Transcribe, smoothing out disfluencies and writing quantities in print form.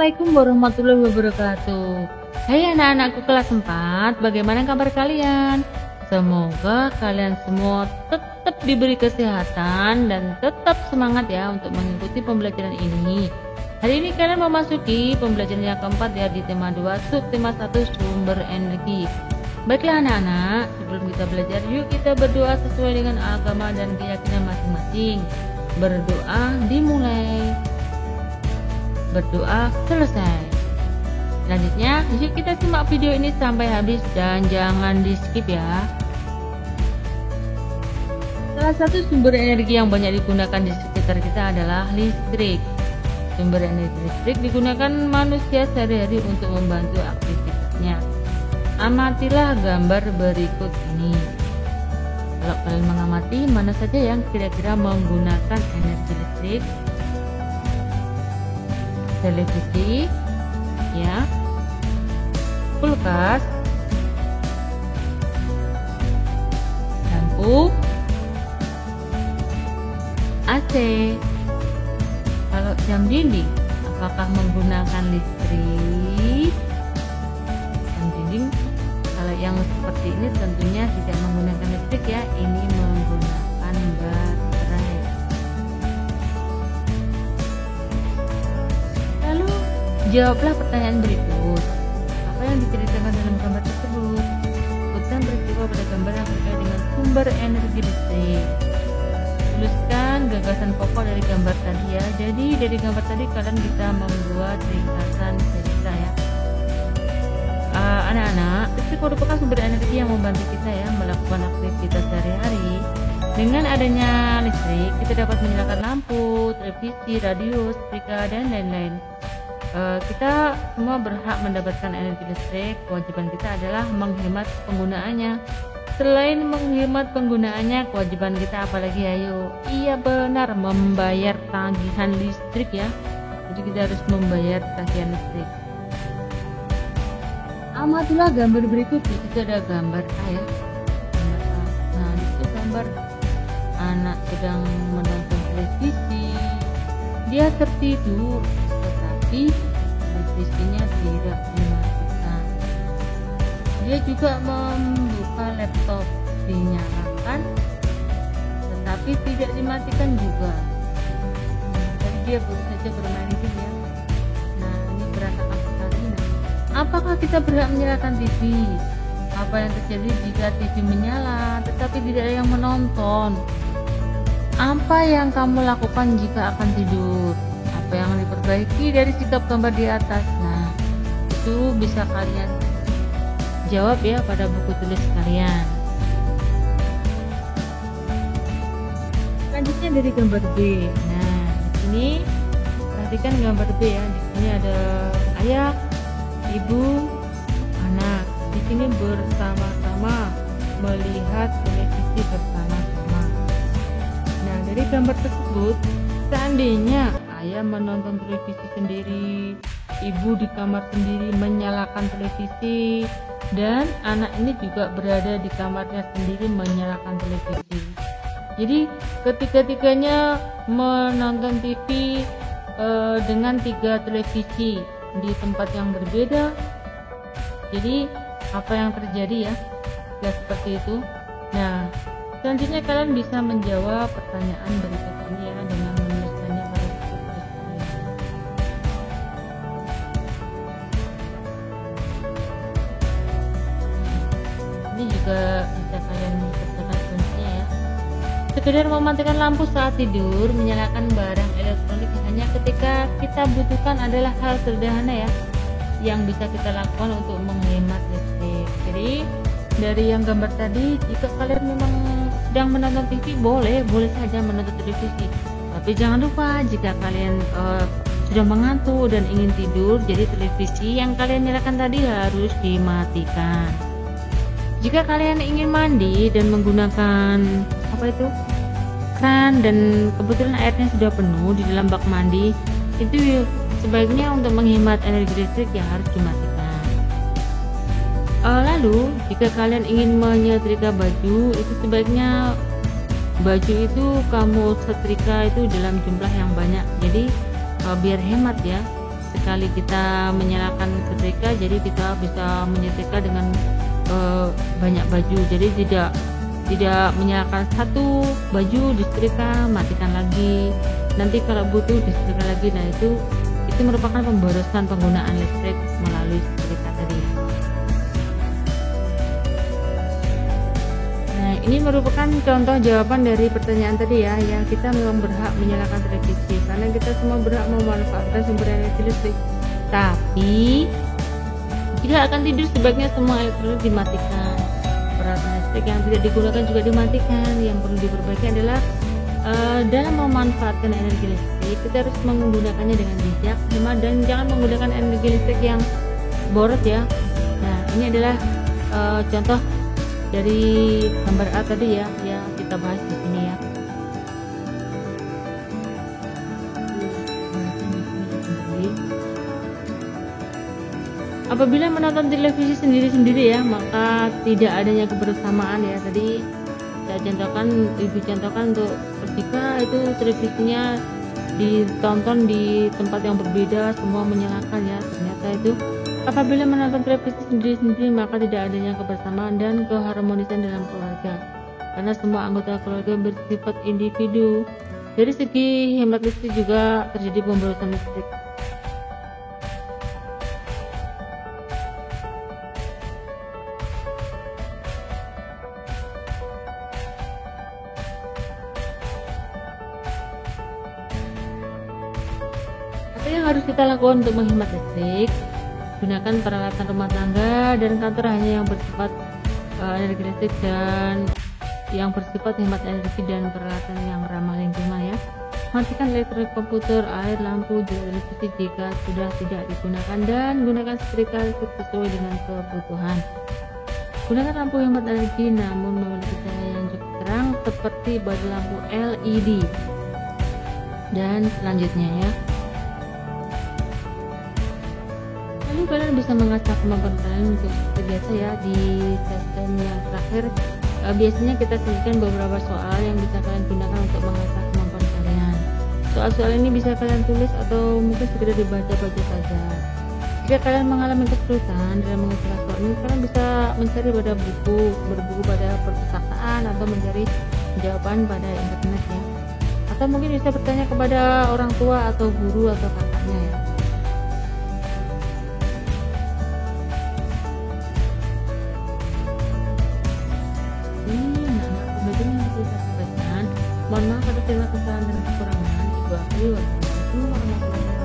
Assalamualaikum warahmatullahi wabarakatuh. Hai anak-anakku kelas 4, bagaimana kabar kalian? Semoga kalian semua tetap diberi kesehatan dan tetap semangat ya untuk mengikuti pembelajaran ini. Hari ini kalian memasuki pembelajaran yang keempat ya di tema 2 subtema 1 sumber energi. Baiklah anak-anak, sebelum kita belajar yuk kita berdoa sesuai dengan agama dan keyakinan masing-masing. Berdoa dimulai. Berdoa selesai. Selanjutnya, yuk kita simak video ini sampai habis dan jangan di skip ya. Salah satu sumber energi yang banyak digunakan di sekitar kita adalah listrik. Sumber energi listrik digunakan manusia sehari-hari untuk membantu aktivitasnya. Amatilah gambar berikut ini. Kalau kalian mengamati, mana saja yang kira-kira menggunakan energi listrik? Televisi, ya, kulkas, lampu, AC. Kalau jam dinding, apakah menggunakan listrik? Jam dinding, kalau yang seperti ini tentunya tidak menggunakan listrik ya. Ini menggunakan baterai. Lalu jawablah pertanyaan berikut. Apa yang diceritakan dalam gambar tersebut? Sebutkan peristiwa pada gambar yang terkait dengan sumber energi listrik. Tuliskan gagasan pokok dari gambar tadi ya. Jadi dari gambar tadi kalian bisa membuat ringkasan cerita ya. Anak-anak, listrik merupakan sumber energi yang membantu kita ya melakukan aktivitas sehari-hari. Dengan adanya listrik, kita dapat menyalakan lampu, televisi, radio, setrika, dan lain-lain. Kita semua berhak mendapatkan energi listrik. Kewajiban kita adalah menghemat penggunaannya. Selain menghemat penggunaannya, kewajiban kita apalagi ayo? Iya benar, membayar tagihan listrik ya. Jadi kita harus membayar tagihan listrik. Amatilah gambar berikut. Di situ ada gambar A ya. Gambar A. Nah, itu gambar anak sedang menonton televisi. Dia tertidur, tetapi televisinya tidak dimatikan. Dia juga membuka laptop, dinyalakan, tetapi tidak dimatikan juga. Jadi dia baru saja bermain game ya. Nah, ini berantakan sekali. Apakah kita berhak menyalakan TV? Apa yang terjadi jika TV menyala tetapi tidak ada yang menonton? Apa yang kamu lakukan jika akan tidur? Apa yang diperbaiki dari sikap gambar di atas? Nah, itu bisa kalian jawab ya pada buku tulis kalian. Selanjutnya dari gambar B. Nah, di sini perhatikan gambar B ya. Di sini ada ayah, ibu, anak. Di sini bersama-sama melihat televisi bersama-sama. Nah, dari gambar tersebut, seandainya ayah menonton televisi sendiri, ibu di kamar sendiri menyalakan televisi, dan anak ini juga berada di kamarnya sendiri menyalakan televisi. Jadi ketiga-tiganya menonton TV dengan 3 televisi di tempat yang berbeda. Jadi apa yang terjadi ya? Ya seperti itu. Nah, selanjutnya kalian bisa menjawab pertanyaan berikut ini ya dengan menuliskannya pada buku tulis kalian. Ini juga bisa kalian kerjakan kuncinya ya. Sekedar mematikan lampu saat tidur, menyalakan barang elektronik hanya ketika kita butuhkan adalah hal sederhana ya, yang bisa kita lakukan untuk menghemat listrik. Jadi dari yang gambar tadi, jika kalian memang sedang menonton TV, boleh saja menonton televisi. Tapi jangan lupa jika kalian sudah mengantuk dan ingin tidur, jadi televisi yang kalian nyalakan tadi harus dimatikan. Jika kalian ingin mandi dan menggunakan keran dan kebetulan airnya sudah penuh di dalam bak mandi, itu sebaiknya untuk menghemat energi listrik ya harus dimatikan. Lalu jika kalian ingin menyetrika baju, itu sebaiknya baju itu kamu setrika itu dalam jumlah yang banyak. Jadi biar hemat ya, sekali kita menyalakan setrika, jadi kita bisa menyetrika dengan banyak baju. Jadi tidak menyalakan satu baju disetrika, matikan lagi, nanti kalau butuh disetrika lagi. Nah, itu merupakan pemborosan penggunaan listrik melalui setrika tadi. Nah, ini merupakan contoh jawaban dari pertanyaan tadi ya, yang kita memang berhak menyalakan televisi karena kita semua berhak memanfaatkan sumber energi listrik. Tapi tidak akan tidur, sebaiknya semua elektronik dimatikan. Peralatan listrik yang tidak digunakan juga dimatikan. Yang perlu diperbaiki adalah dalam memanfaatkan energi listrik, kita harus menggunakannya dengan bijak, hemat, dan jangan menggunakan energi listrik yang boros ya. Nah, ini adalah contoh dari gambar A tadi ya, yang kita bahas di sini ya. Apabila menonton televisi sendiri-sendiri ya, maka tidak adanya kebersamaan ya. Tadi ibu contohkan untuk jika itu televisinya ditonton di tempat yang berbeda, semua menyalakan ya, ternyata itu apabila menonton televisi sendiri-sendiri maka tidak adanya kebersamaan dan keharmonisan dalam keluarga, karena semua anggota keluarga bersifat individu. Dari segi hemat listrik juga terjadi pemborosan listrik. Apa yang harus kita lakukan untuk menghemat listrik? Gunakan peralatan rumah tangga dan kantor hanya yang bersifat energi listrik dan yang bersifat hemat energi dan peralatan yang ramah lingkungan ya. Matikan elektronik, komputer, air, lampu, televisi jika sudah tidak digunakan, dan gunakan setrika listrik sesuai dengan kebutuhan. Gunakan lampu hemat energi namun memiliki cahaya yang cukup terang seperti pada lampu LED. Dan selanjutnya ya, lalu kalian bisa mengasah kemampuan kalian untuk seperti biasa ya. Di session yang terakhir biasanya kita sajikan beberapa soal yang bisa kalian gunakan untuk mengasah kemampuan kalian. Soal-soal ini bisa kalian tulis atau mungkin sekedar dibaca-baca saja. Jika kalian mengalami kesulitan dalam mengasah soal ini, kalian bisa mencari pada berbuku pada perpustakaan atau mencari jawaban pada internet ya. Atau mungkin bisa bertanya kepada orang tua atau guru atau kakaknya ya. Mohon maaf atas segala kesalahan dan kekurangan. Ibu Afi, wassalamualaikum warahmatullahi wabarakatuh.